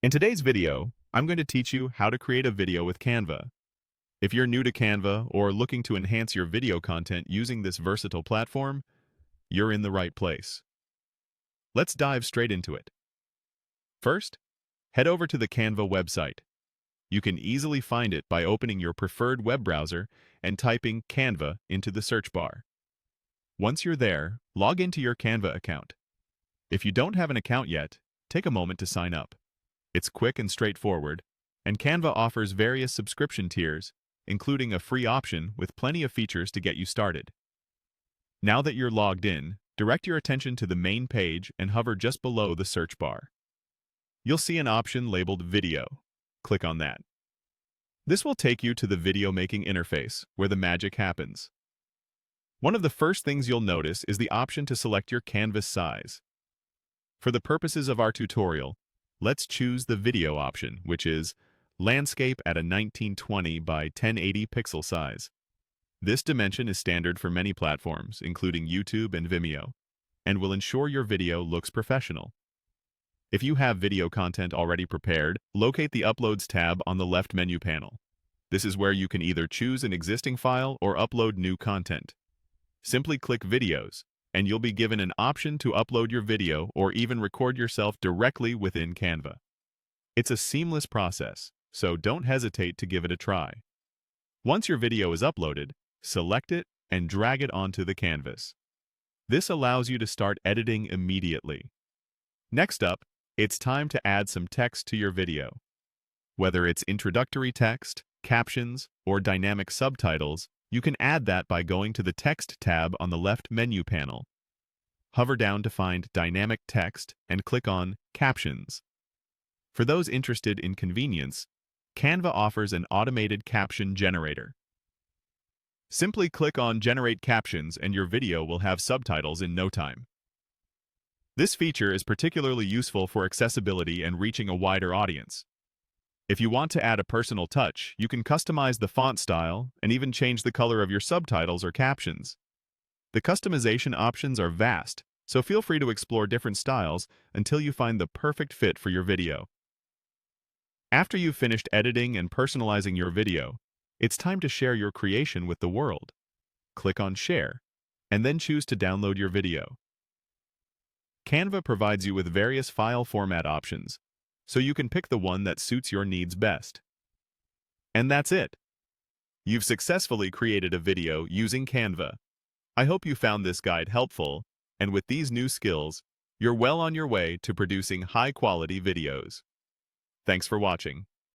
In today's video, I'm going to teach you how to create a video with Canva. If you're new to Canva or looking to enhance your video content using this versatile platform, you're in the right place. Let's dive straight into it. First, head over to the Canva website. You can easily find it by opening your preferred web browser and typing Canva into the search bar. Once you're there, log into your Canva account. If you don't have an account yet, take a moment to sign up. It's quick and straightforward, and Canva offers various subscription tiers, including a free option with plenty of features to get you started. Now that you're logged in, direct your attention to the main page and hover just below the search bar. You'll see an option labeled Video. Click on that. This will take you to the video making interface, where the magic happens. One of the first things you'll notice is the option to select your canvas size. For the purposes of our tutorial, let's choose the video option, which is landscape at a 1920 by 1080 pixel size. This dimension is standard for many platforms, including YouTube and Vimeo, and will ensure your video looks professional. If you have video content already prepared, locate the Uploads tab on the left menu panel. This is where you can either choose an existing file or upload new content. Simply click Videos, and you'll be given an option to upload your video or even record yourself directly within Canva. It's a seamless process, so don't hesitate to give it a try. Once your video is uploaded, select it and drag it onto the canvas. This allows you to start editing immediately. Next up, it's time to add some text to your video. Whether it's introductory text, captions, or dynamic subtitles, you can add that by going to the Text tab on the left menu panel. Hover down to find Dynamic Text and click on Captions. For those interested in convenience, Canva offers an automated caption generator. Simply click on Generate Captions and your video will have subtitles in no time. This feature is particularly useful for accessibility and reaching a wider audience. If you want to add a personal touch, you can customize the font style and even change the color of your subtitles or captions. The customization options are vast, so feel free to explore different styles until you find the perfect fit for your video. After you've finished editing and personalizing your video, it's time to share your creation with the world. Click on Share, and then choose to download your video. Canva provides you with various file format options, so you can pick the one that suits your needs best. And that's it. You've successfully created a video using Canva. I hope you found this guide helpful, and with these new skills, you're well on your way to producing high-quality videos. Thanks for watching.